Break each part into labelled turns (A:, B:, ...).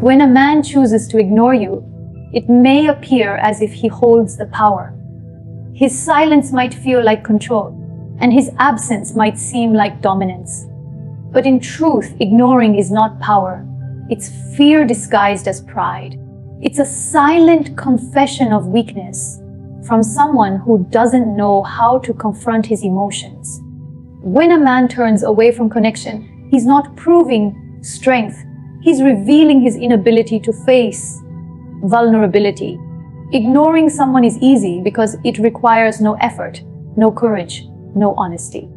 A: When a man chooses to ignore you, it may appear as if he holds the power. His silence might feel like control, and his absence might seem like dominance. But in truth, ignoring is not power. It's fear disguised as pride. It's a silent confession of weakness from someone who doesn't know how to confront his emotions. When a man turns away from connection, he's not proving strength. He's revealing his inability to face vulnerability. Ignoring someone is easy because it requires no effort, no courage, no honesty.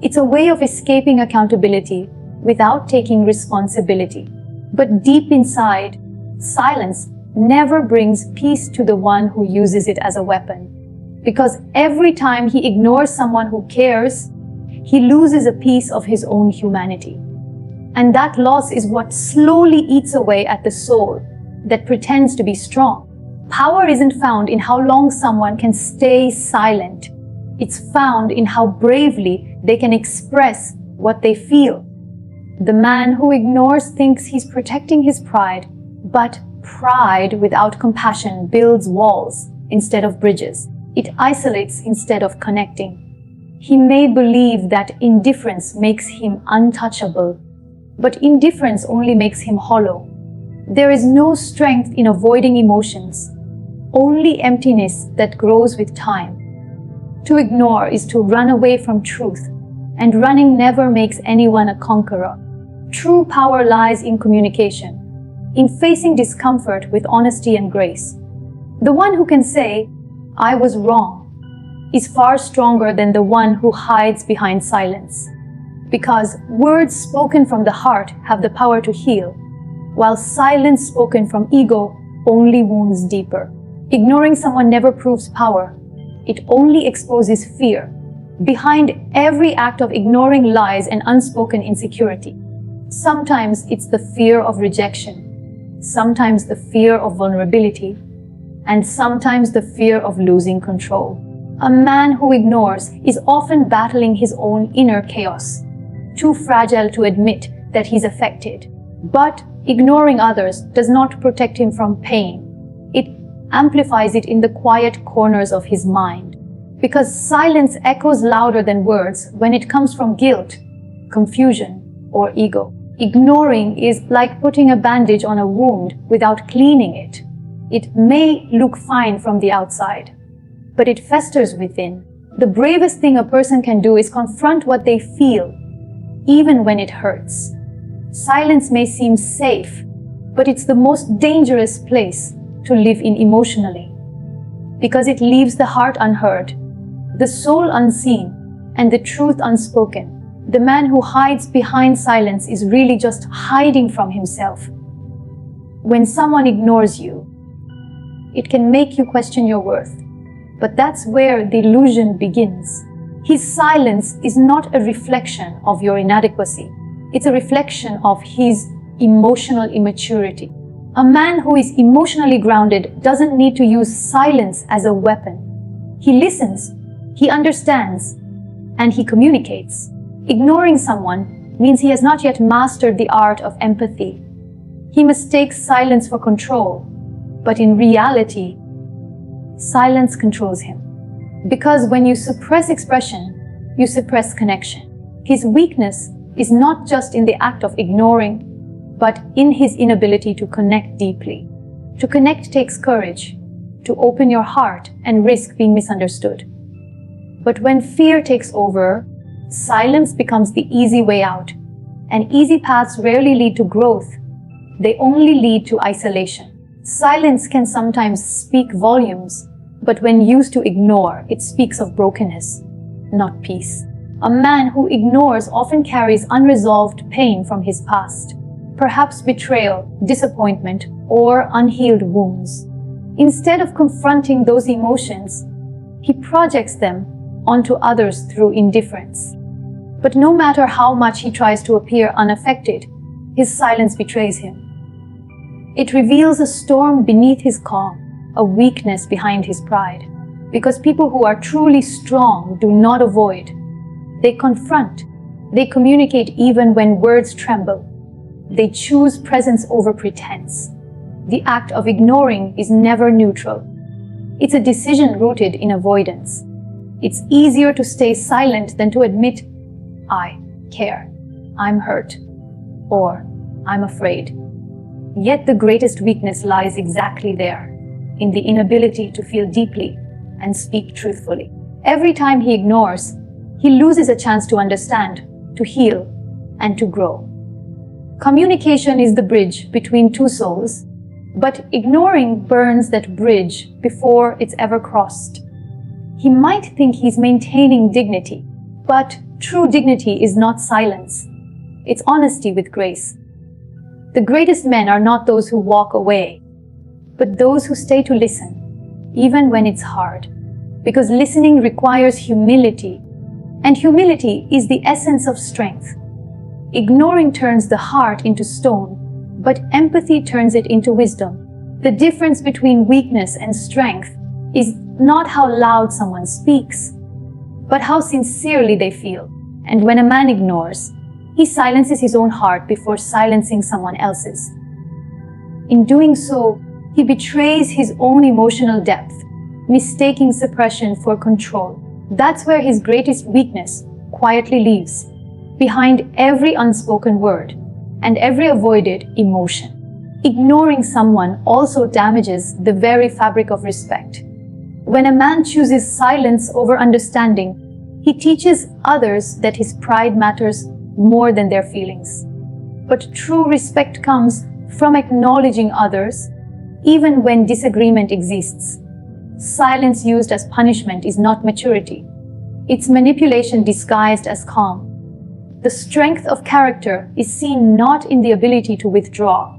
A: It's a way of escaping accountability without taking responsibility. But deep inside, silence never brings peace to the one who uses it as a weapon. Because every time he ignores someone who cares, he loses a piece of his own humanity. And that loss is what slowly eats away at the soul that pretends to be strong. Power isn't found in how long someone can stay silent. It's found in how bravely they can express what they feel. The man who ignores thinks he's protecting his pride, but pride without compassion builds walls instead of bridges. It isolates instead of connecting. He may believe that indifference makes him untouchable, but indifference only makes him hollow. There is no strength in avoiding emotions, only emptiness that grows with time. To ignore is to run away from truth, and running never makes anyone a conqueror. True power lies in communication, in facing discomfort with honesty and grace. The one who can say, "I was wrong," is far stronger than the one who hides behind silence. Because words spoken from the heart have the power to heal, while silence spoken from ego only wounds deeper. Ignoring someone never proves power. It only exposes fear. Behind every act of ignoring lies an unspoken insecurity. Sometimes it's the fear of rejection, sometimes the fear of vulnerability, and sometimes the fear of losing control. A man who ignores is often battling his own inner chaos, too fragile to admit that he's affected. But ignoring others does not protect him from pain. It amplifies it in the quiet corners of his mind. Because silence echoes louder than words when it comes from guilt, confusion, or ego. Ignoring is like putting a bandage on a wound without cleaning it. It may look fine from the outside, but it festers within. The bravest thing a person can do is confront what they feel, even when it hurts. Silence may seem safe, but it's the most dangerous place to live in emotionally, because it leaves the heart unheard, the soul unseen, and the truth unspoken. The man who hides behind silence is really just hiding from himself. When someone ignores you, it can make you question your worth, but that's where the illusion begins. His silence is not a reflection of your inadequacy. It's a reflection of his emotional immaturity. A man who is emotionally grounded doesn't need to use silence as a weapon. He listens, he understands, and he communicates. Ignoring someone means he has not yet mastered the art of empathy. He mistakes silence for control, but in reality, silence controls him. Because when you suppress expression, you suppress connection. His weakness is not just in the act of ignoring, but in his inability to connect deeply. To connect takes courage, to open your heart and risk being misunderstood. But when fear takes over, silence becomes the easy way out, and easy paths rarely lead to growth. They only lead to isolation. Silence can sometimes speak volumes, but when used to ignore, it speaks of brokenness, not peace. A man who ignores often carries unresolved pain from his past, perhaps betrayal, disappointment, or unhealed wounds. Instead of confronting those emotions, he projects them onto others through indifference. But no matter how much he tries to appear unaffected, his silence betrays him. It reveals a storm beneath his calm, a weakness behind his pride. Because people who are truly strong do not avoid. They confront. They communicate even when words tremble. They choose presence over pretense. The act of ignoring is never neutral. It's a decision rooted in avoidance. It's easier to stay silent than to admit, I care, I'm hurt, or I'm afraid. Yet the greatest weakness lies exactly there, in the inability to feel deeply and speak truthfully. Every time he ignores, he loses a chance to understand, to heal, and to grow. Communication is the bridge between two souls, but ignoring burns that bridge before it's ever crossed. He might think he's maintaining dignity, but true dignity is not silence. It's honesty with grace. The greatest men are not those who walk away, but those who stay to listen, even when it's hard. Because listening requires humility, and humility is the essence of strength. Ignoring turns the heart into stone, but empathy turns it into wisdom. The difference between weakness and strength is not how loud someone speaks, but how sincerely they feel. And when a man ignores, he silences his own heart before silencing someone else's. In doing so, he betrays his own emotional depth, mistaking suppression for control. That's where his greatest weakness quietly lives, behind every unspoken word and every avoided emotion. Ignoring someone also damages the very fabric of respect. When a man chooses silence over understanding, he teaches others that his pride matters more than their feelings. But true respect comes from acknowledging others, even when disagreement exists. Silence used as punishment is not maturity. It's manipulation disguised as calm. The strength of character is seen not in the ability to withdraw,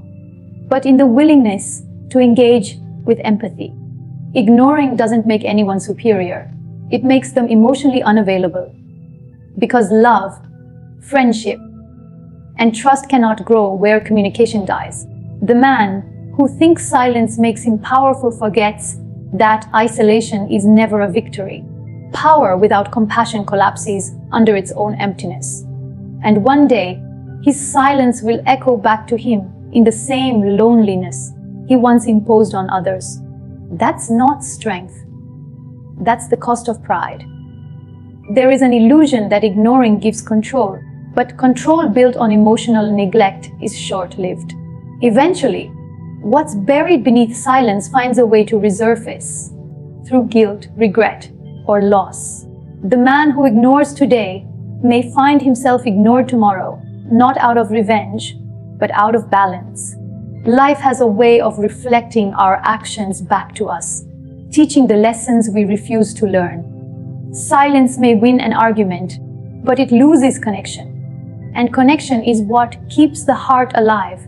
A: but in the willingness to engage with empathy. Ignoring doesn't make anyone superior. It makes them emotionally unavailable. Because love, friendship, and trust cannot grow where communication dies. The man who thinks silence makes him powerful forgets that isolation is never a victory. Power without compassion collapses under its own emptiness. And one day, his silence will echo back to him in the same loneliness he once imposed on others. That's not strength. That's the cost of pride. There is an illusion that ignoring gives control, but control built on emotional neglect is short-lived. Eventually, what's buried beneath silence finds a way to resurface through guilt, regret, or loss. The man who ignores today may find himself ignored tomorrow, not out of revenge, but out of balance. Life has a way of reflecting our actions back to us, teaching the lessons we refuse to learn. Silence may win an argument, but it loses connection. And connection is what keeps the heart alive.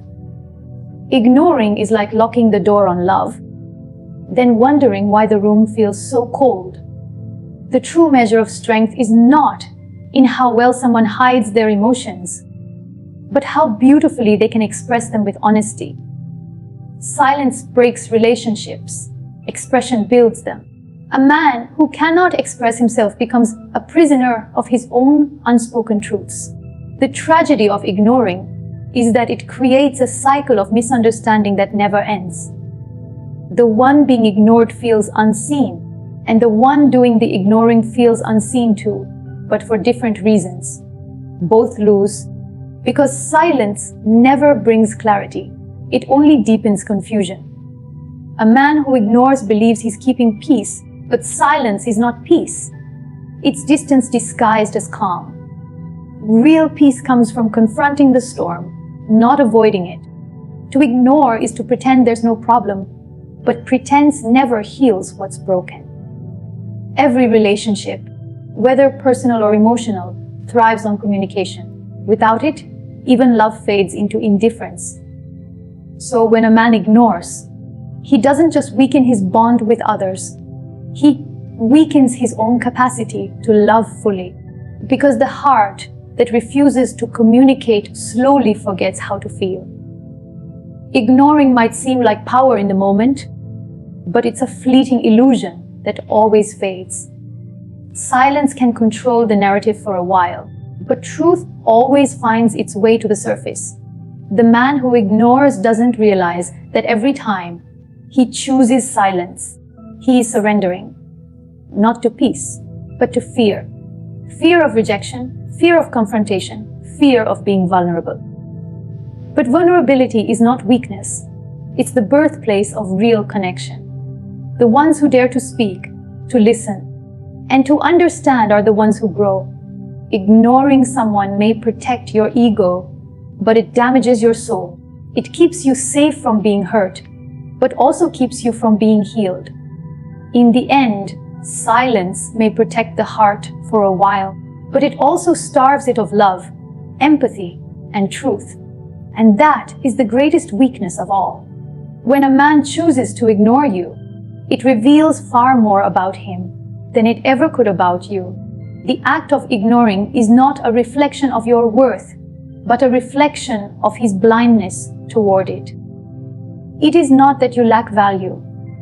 A: Ignoring is like locking the door on love, then wondering why the room feels so cold. The true measure of strength is not in how well someone hides their emotions, but how beautifully they can express them with honesty. Silence breaks relationships. Expression builds them. A man who cannot express himself becomes a prisoner of his own unspoken truths. The tragedy of ignoring is that it creates a cycle of misunderstanding that never ends. The one being ignored feels unseen, and the one doing the ignoring feels unseen too, but for different reasons. Both lose, because silence never brings clarity. It only deepens confusion. A man who ignores believes he's keeping peace, but silence is not peace. It's distance disguised as calm. Real peace comes from confronting the storm, not avoiding it. To ignore is to pretend there's no problem, but pretense never heals what's broken. Every relationship, whether personal or emotional, thrives on communication. Without it, even love fades into indifference. So when a man ignores, he doesn't just weaken his bond with others, he weakens his own capacity to love fully. Because the heart that refuses to communicate slowly forgets how to feel. Ignoring might seem like power in the moment, but it's a fleeting illusion that always fades. Silence can control the narrative for a while, but truth always finds its way to the surface. The man who ignores doesn't realize that every time he chooses silence, he is surrendering, not to peace, but to fear. Fear of rejection, fear of confrontation, fear of being vulnerable. But vulnerability is not weakness. It's the birthplace of real connection. The ones who dare to speak, to listen, and to understand are the ones who grow. Ignoring someone may protect your ego, but it damages your soul. It keeps you safe from being hurt, but also keeps you from being healed. In the end, silence may protect the heart for a while, but it also starves it of love, empathy, and truth. And that is the greatest weakness of all. When a man chooses to ignore you, it reveals far more about him than it ever could about you. The act of ignoring is not a reflection of your worth, but a reflection of his blindness toward it. It is not that you lack value,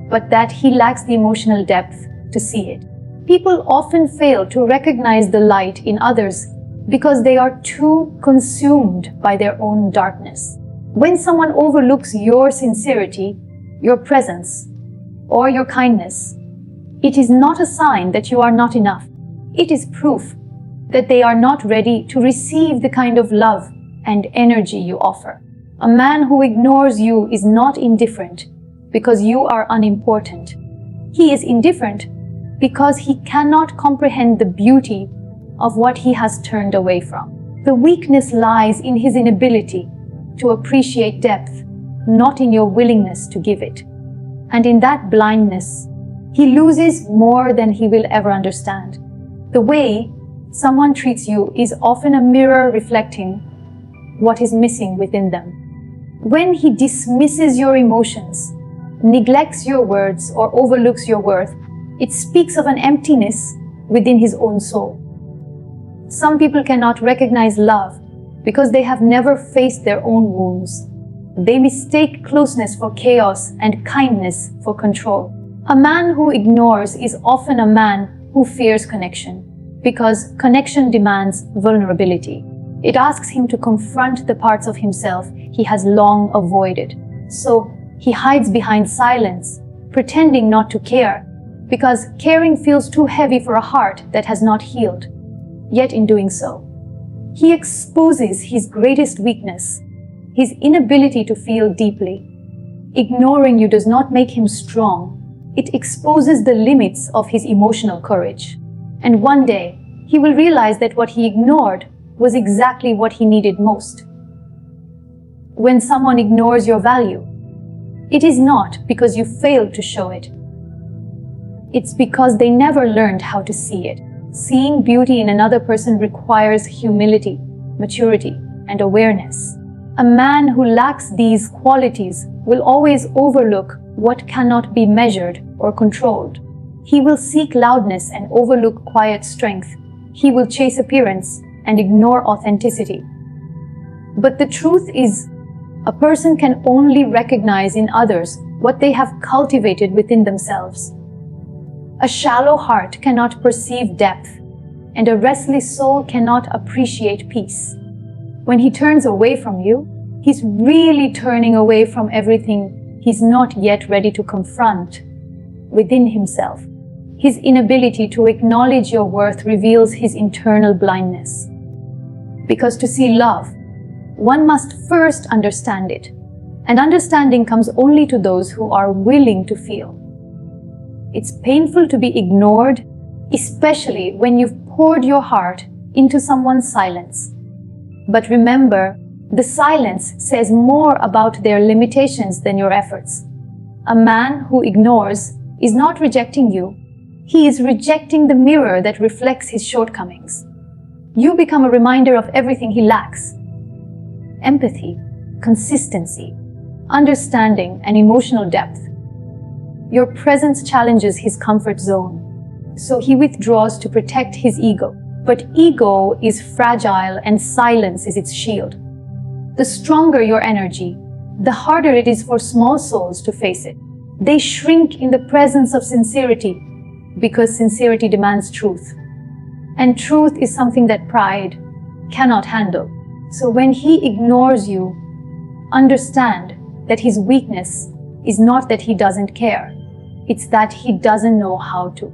A: but that he lacks the emotional depth to see it. People often fail to recognize the light in others because they are too consumed by their own darkness. When someone overlooks your sincerity, your presence, or your kindness, it is not a sign that you are not enough. It is proof that they are not ready to receive the kind of love and energy you offer. A man who ignores you is not indifferent because you are unimportant. He is indifferent because he cannot comprehend the beauty of what he has turned away from. The weakness lies in his inability to appreciate depth, not in your willingness to give it. And in that blindness, he loses more than he will ever understand. The way someone treats you is often a mirror reflecting what is missing within them. When he dismisses your emotions, neglects your words, or overlooks your worth, it speaks of an emptiness within his own soul. Some people cannot recognize love because they have never faced their own wounds. They mistake closeness for chaos and kindness for control. A man who ignores is often a man who fears connection because connection demands vulnerability. It asks him to confront the parts of himself he has long avoided. So he hides behind silence, pretending not to care, because caring feels too heavy for a heart that has not healed. Yet in doing so, he exposes his greatest weakness, his inability to feel deeply. Ignoring you does not make him strong. It exposes the limits of his emotional courage. And one day, he will realize that what he ignored was exactly what he needed most. When someone ignores your value, it is not because you failed to show it. It's because they never learned how to see it. Seeing beauty in another person requires humility, maturity, and awareness. A man who lacks these qualities will always overlook what cannot be measured or controlled. He will seek loudness and overlook quiet strength. He will chase appearance and ignore authenticity. But the truth is, a person can only recognize in others what they have cultivated within themselves. A shallow heart cannot perceive depth, and a restless soul cannot appreciate peace. When he turns away from you, he's really turning away from everything he's not yet ready to confront within himself. His inability to acknowledge your worth reveals his internal blindness. Because to see love, one must first understand it, and understanding comes only to those who are willing to feel. It's painful to be ignored, especially when you've poured your heart into someone's silence. But remember, the silence says more about their limitations than your efforts. A man who ignores is not rejecting you. He is rejecting the mirror that reflects his shortcomings. You become a reminder of everything he lacks: empathy, consistency, understanding, and emotional depth. Your presence challenges his comfort zone, so he withdraws to protect his ego. But ego is fragile and silence is its shield. The stronger your energy, the harder it is for small souls to face it. They shrink in the presence of sincerity because sincerity demands truth. And truth is something that pride cannot handle. So when he ignores you, understand that his weakness is not that he doesn't care, it's that he doesn't know how to.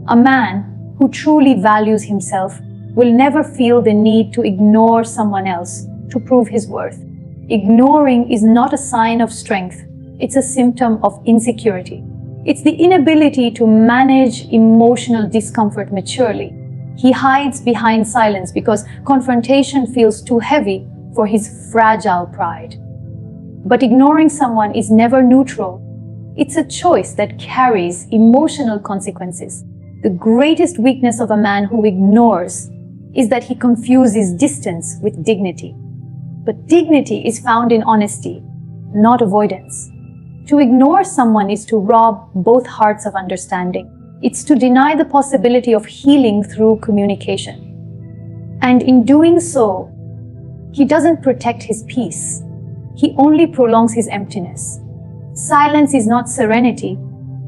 A: A man who truly values himself will never feel the need to ignore someone else to prove his worth. Ignoring is not a sign of strength, it's a symptom of insecurity. It's the inability to manage emotional discomfort maturely. He hides behind silence because confrontation feels too heavy for his fragile pride. But ignoring someone is never neutral. It's a choice that carries emotional consequences. The greatest weakness of a man who ignores is that he confuses distance with dignity. But dignity is found in honesty, not avoidance. To ignore someone is to rob both hearts of understanding. It's to deny the possibility of healing through communication. And in doing so, he doesn't protect his peace. He only prolongs his emptiness. Silence is not serenity.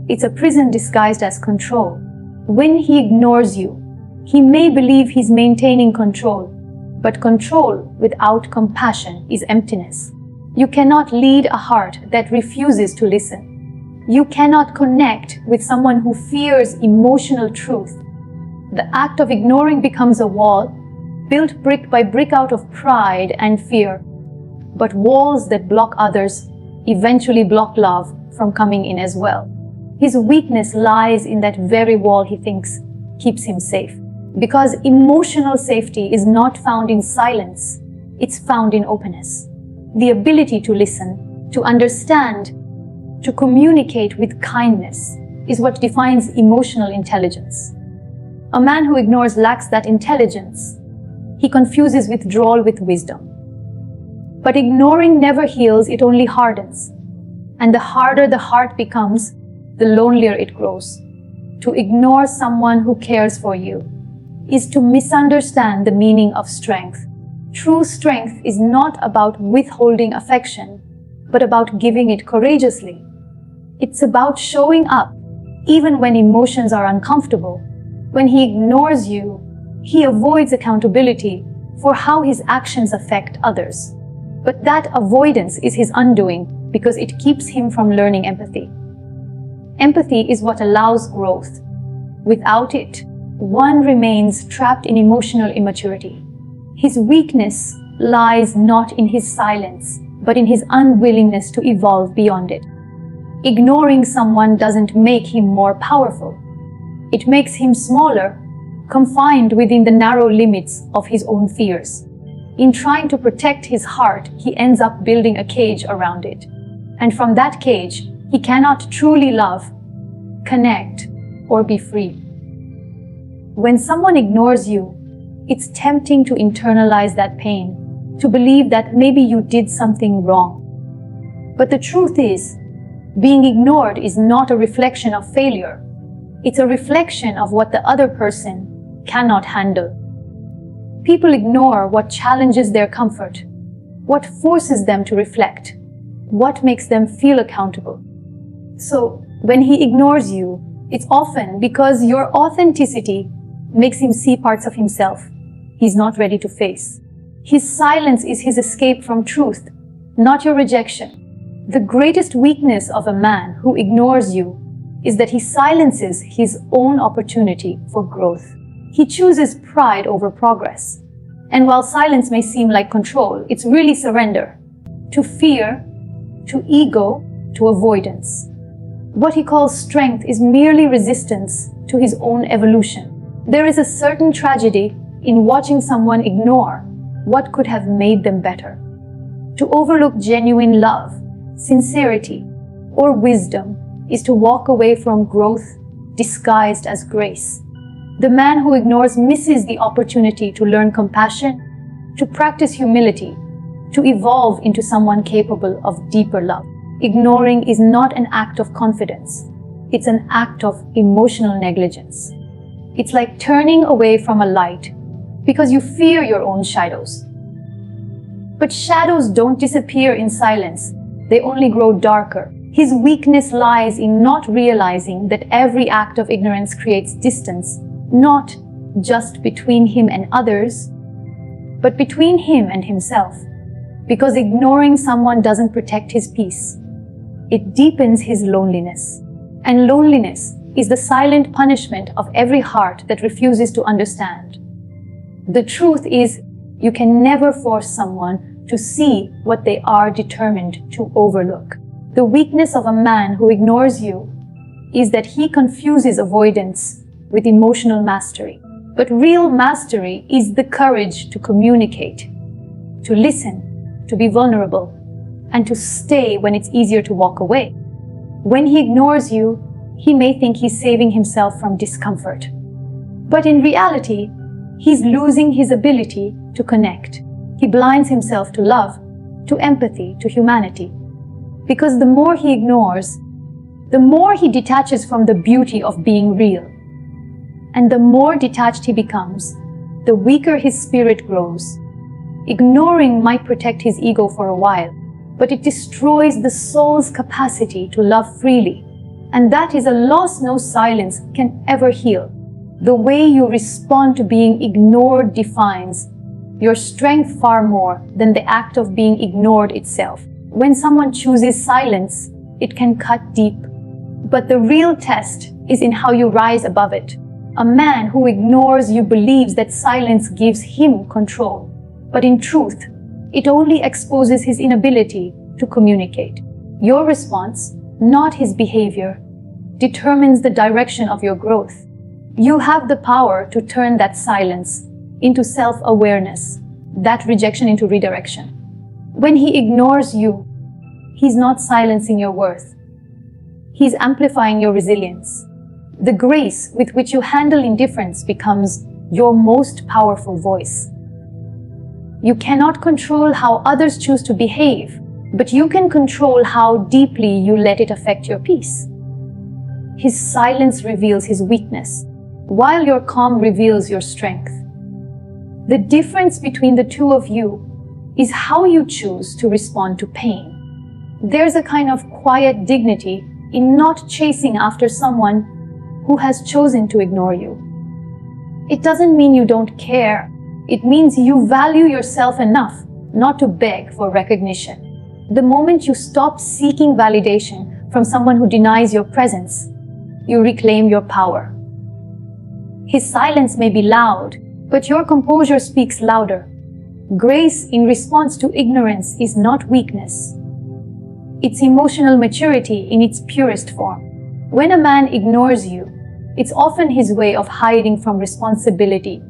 A: It's a prison disguised as control. When he ignores you, he may believe he's maintaining control, but control without compassion is emptiness. You cannot lead a heart that refuses to listen. You cannot connect with someone who fears emotional truth. The act of ignoring becomes a wall, built brick by brick out of pride and fear. But walls that block others eventually block love from coming in as well. His weakness lies in that very wall he thinks keeps him safe. Because emotional safety is not found in silence, it's found in openness. The ability to listen, to understand, to communicate with kindness is what defines emotional intelligence. A man who ignores lacks that intelligence. He confuses withdrawal with wisdom. But ignoring never heals, it only hardens. And the harder the heart becomes, the lonelier it grows. To ignore someone who cares for you is to misunderstand the meaning of strength. True strength is not about withholding affection, but about giving it courageously. It's about showing up, even when emotions are uncomfortable. When he ignores you, he avoids accountability for how his actions affect others. But that avoidance is his undoing because it keeps him from learning empathy. Empathy is what allows growth. Without it, one remains trapped in emotional immaturity. His weakness lies not in his silence, but in his unwillingness to evolve beyond it. Ignoring someone doesn't make him more powerful. It makes him smaller, confined within the narrow limits of his own fears. In trying to protect his heart, he ends up building a cage around it. And from that cage, he cannot truly love, connect, or be free. When someone ignores you, it's tempting to internalize that pain, to believe that maybe you did something wrong. But the truth is, being ignored is not a reflection of failure. It's a reflection of what the other person cannot handle. People ignore what challenges their comfort, what forces them to reflect, what makes them feel accountable. So, when he ignores you, it's often because your authenticity makes him see parts of himself he's not ready to face. His silence is his escape from truth, not your rejection. The greatest weakness of a man who ignores you is that he silences his own opportunity for growth. He chooses pride over progress. And while silence may seem like control, it's really surrender to fear, to ego, to avoidance. What he calls strength is merely resistance to his own evolution. There is a certain tragedy in watching someone ignore what could have made them better. To overlook genuine love, sincerity, or wisdom is to walk away from growth disguised as grace. The man who ignores misses the opportunity to learn compassion, to practice humility, to evolve into someone capable of deeper love. Ignoring is not an act of confidence. It's an act of emotional negligence. It's like turning away from a light because you fear your own shadows. But shadows don't disappear in silence. They only grow darker. His weakness lies in not realizing that every act of ignorance creates distance, not just between him and others, but between him and himself. Because ignoring someone doesn't protect his peace. It deepens his loneliness. And loneliness is the silent punishment of every heart that refuses to understand. The truth is, you can never force someone to see what they are determined to overlook. The weakness of a man who ignores you is that he confuses avoidance with emotional mastery. But real mastery is the courage to communicate, to listen, to be vulnerable, and to stay when it's easier to walk away. When he ignores you, he may think he's saving himself from discomfort. But in reality, he's losing his ability to connect. He blinds himself to love, to empathy, to humanity. Because the more he ignores, the more he detaches from the beauty of being real. And the more detached he becomes, the weaker his spirit grows. Ignoring might protect his ego for a while, but it destroys the soul's capacity to love freely. And that is a loss no silence can ever heal. The way you respond to being ignored defines your strength far more than the act of being ignored itself. When someone chooses silence, it can cut deep. But the real test is in how you rise above it. A man who ignores you believes that silence gives him control. But in truth, it only exposes his inability to communicate. Your response, not his behavior, determines the direction of your growth. You have the power to turn that silence into self-awareness, that rejection into redirection. When he ignores you, he's not silencing your worth. He's amplifying your resilience. The grace with which you handle indifference becomes your most powerful voice. You cannot control how others choose to behave, but you can control how deeply you let it affect your peace. His silence reveals his weakness, while your calm reveals your strength. The difference between the two of you is how you choose to respond to pain. There's a kind of quiet dignity in not chasing after someone who has chosen to ignore you. It doesn't mean you don't care. It means you value yourself enough not to beg for recognition. The moment you stop seeking validation from someone who denies your presence, you reclaim your power. His silence may be loud, but your composure speaks louder. Grace in response to ignorance is not weakness. It's emotional maturity in its purest form. When a man ignores you, it's often his way of hiding from responsibility.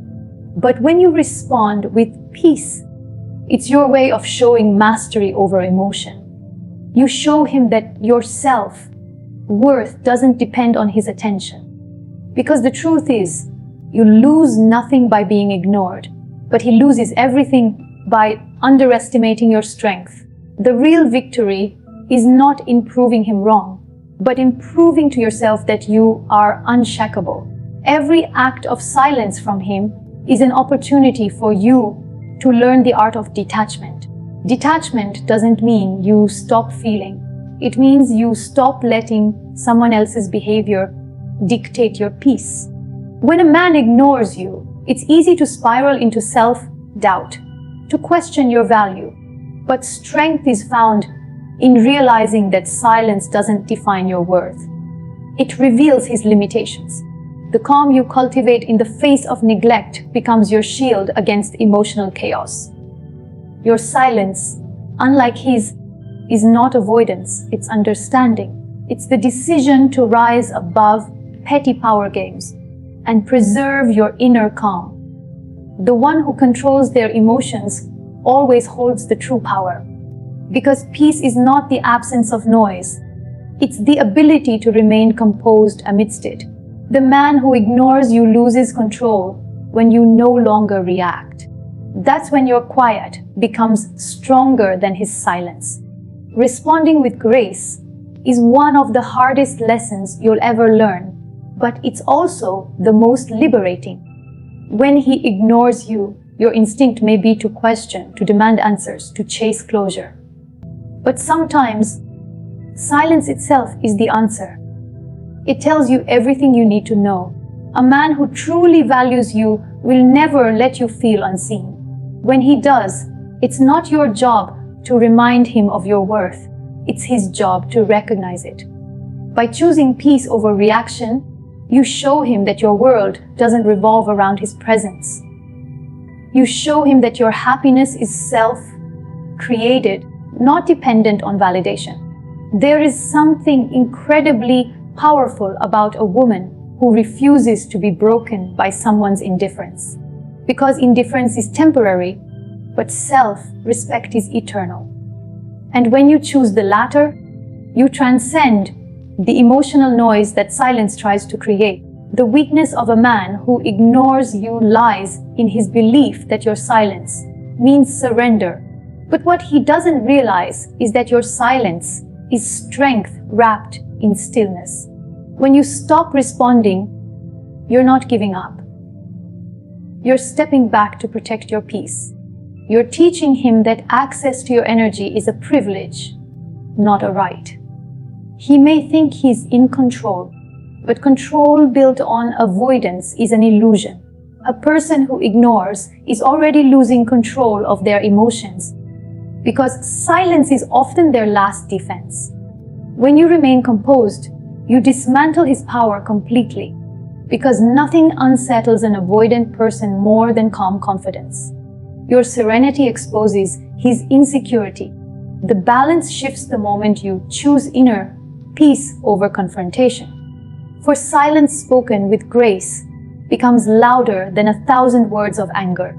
A: But when you respond with peace, it's your way of showing mastery over emotion. You show him that your self-worth doesn't depend on his attention. Because the truth is, you lose nothing by being ignored, but he loses everything by underestimating your strength. The real victory is not in proving him wrong, but in proving to yourself that you are unshakable. Every act of silence from him is an opportunity for you to learn the art of detachment. Detachment doesn't mean you stop feeling. It means you stop letting someone else's behavior dictate your peace. When a man ignores you, it's easy to spiral into self-doubt, to question your value. But strength is found in realizing that silence doesn't define your worth. It reveals his limitations. The calm you cultivate in the face of neglect becomes your shield against emotional chaos. Your silence, unlike his, is not avoidance, it's understanding. It's the decision to rise above petty power games and preserve your inner calm. The one who controls their emotions always holds the true power. Because peace is not the absence of noise, it's the ability to remain composed amidst it. The man who ignores you loses control when you no longer react. That's when your quiet becomes stronger than his silence. Responding with grace is one of the hardest lessons you'll ever learn, but it's also the most liberating. When he ignores you, your instinct may be to question, to demand answers, to chase closure. But sometimes, silence itself is the answer. It tells you everything you need to know. A man who truly values you will never let you feel unseen. When he does, it's not your job to remind him of your worth. It's his job to recognize it. By choosing peace over reaction, you show him that your world doesn't revolve around his presence. You show him that your happiness is self-created, not dependent on validation. There is something incredibly powerful about a woman who refuses to be broken by someone's indifference. Because indifference is temporary, but self-respect is eternal. And when you choose the latter, you transcend the emotional noise that silence tries to create. The weakness of a man who ignores you lies in his belief that your silence means surrender. But what he doesn't realize is that your silence is strength wrapped in stillness. When you stop responding, you're not giving up. You're stepping back to protect your peace. You're teaching him that access to your energy is a privilege, not a right. He may think he's in control, but control built on avoidance is an illusion. A person who ignores is already losing control of their emotions, because silence is often their last defense. When you remain composed, you dismantle his power completely, because nothing unsettles an avoidant person more than calm confidence. Your serenity exposes his insecurity. The balance shifts the moment you choose inner peace over confrontation. For silence spoken with grace becomes louder than 1,000 words of anger.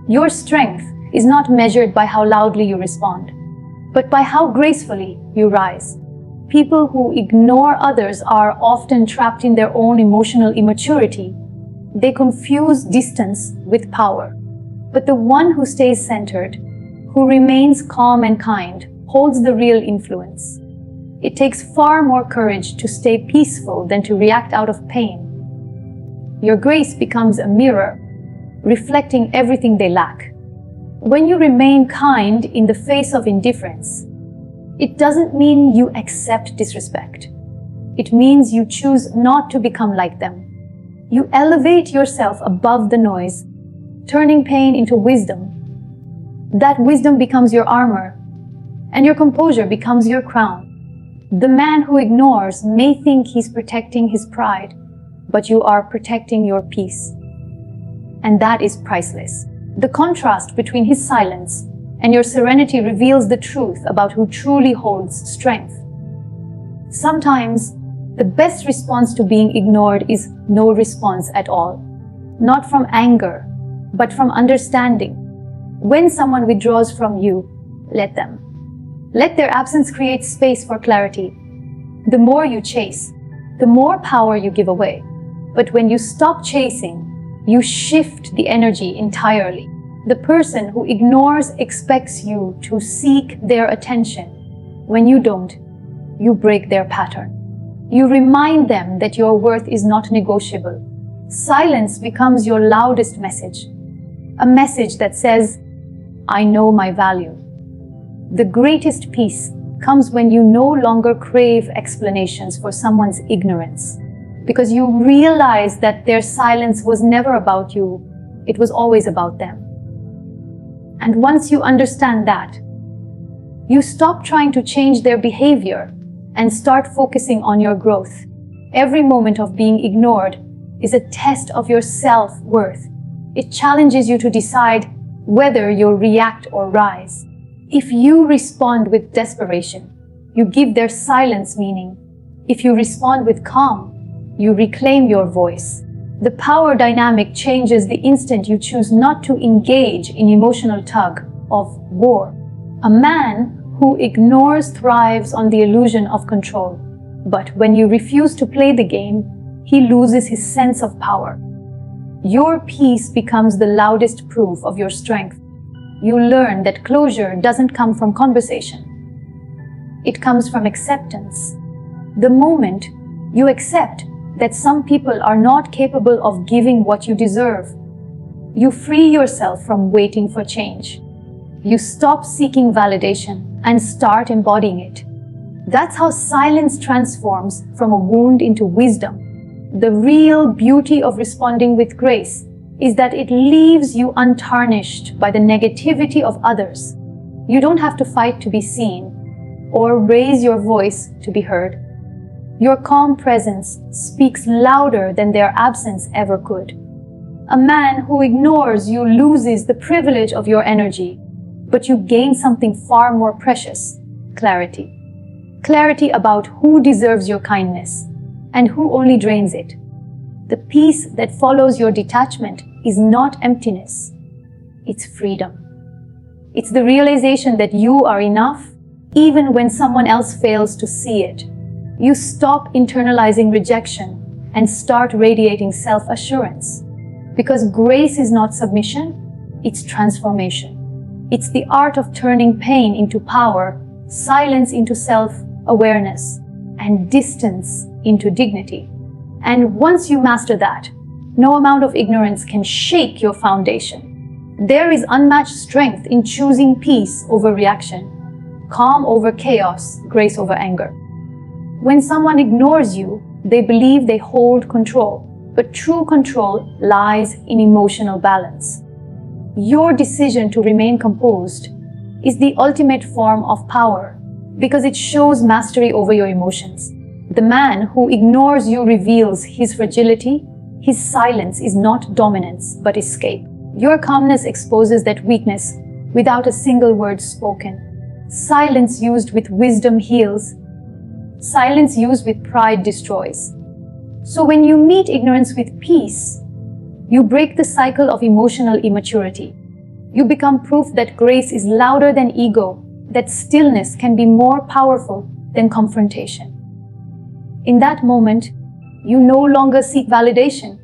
A: Your strength is not measured by how loudly you respond, but by how gracefully you rise. People who ignore others are often trapped in their own emotional immaturity. They confuse distance with power. But the one who stays centered, who remains calm and kind, holds the real influence. It takes far more courage to stay peaceful than to react out of pain. Your grace becomes a mirror, reflecting everything they lack. When you remain kind in the face of indifference, it doesn't mean you accept disrespect. It means you choose not to become like them. You elevate yourself above the noise, turning pain into wisdom. That wisdom becomes your armor, and your composure becomes your crown. The man who ignores may think he's protecting his pride, but you are protecting your peace. And that is priceless. The contrast between his silence and your serenity reveals the truth about who truly holds strength. Sometimes, the best response to being ignored is no response at all. Not from anger, but from understanding. When someone withdraws from you, let them. Let their absence create space for clarity. The more you chase, the more power you give away. But when you stop chasing, you shift the energy entirely. The person who ignores expects you to seek their attention. When you don't, you break their pattern. You remind them that your worth is not negotiable. Silence becomes your loudest message. A message that says, I know my value. The greatest peace comes when you no longer crave explanations for someone's ignorance, because you realize that their silence was never about you, it was always about them. And once you understand that, you stop trying to change their behavior and start focusing on your growth. Every moment of being ignored is a test of your self-worth. It challenges you to decide whether you'll react or rise. If you respond with desperation, you give their silence meaning. If you respond with calm, you reclaim your voice. The power dynamic changes the instant you choose not to engage in emotional tug of war. A man who ignores thrives on the illusion of control. But when you refuse to play the game, he loses his sense of power. Your peace becomes the loudest proof of your strength. You learn that closure doesn't come from conversation. It comes from acceptance. The moment you accept that some people are not capable of giving what you deserve, you free yourself from waiting for change. You stop seeking validation and start embodying it. That's how silence transforms from a wound into wisdom. The real beauty of responding with grace is that it leaves you untarnished by the negativity of others. You don't have to fight to be seen or raise your voice to be heard. Your calm presence speaks louder than their absence ever could. A man who ignores you loses the privilege of your energy, but you gain something far more precious: clarity. Clarity about who deserves your kindness and who only drains it. The peace that follows your detachment is not emptiness, it's freedom. It's the realization that you are enough even when someone else fails to see it. You stop internalizing rejection and start radiating self-assurance. Because grace is not submission, it's transformation. It's the art of turning pain into power, silence into self-awareness, and distance into dignity. And once you master that, no amount of ignorance can shake your foundation. There is unmatched strength in choosing peace over reaction, calm over chaos, grace over anger. When someone ignores you, they believe they hold control, but true control lies in emotional balance. Your decision to remain composed is the ultimate form of power because it shows mastery over your emotions. The man who ignores you reveals his fragility. His silence is not dominance, but escape. Your calmness exposes that weakness without a single word spoken. Silence used with wisdom heals. Silence used with pride destroys. So when you meet ignorance with peace, you break the cycle of emotional immaturity. You become proof that grace is louder than ego, that stillness can be more powerful than confrontation. In that moment, you no longer seek validation.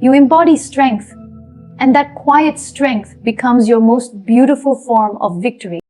A: You embody strength, and that quiet strength becomes your most beautiful form of victory.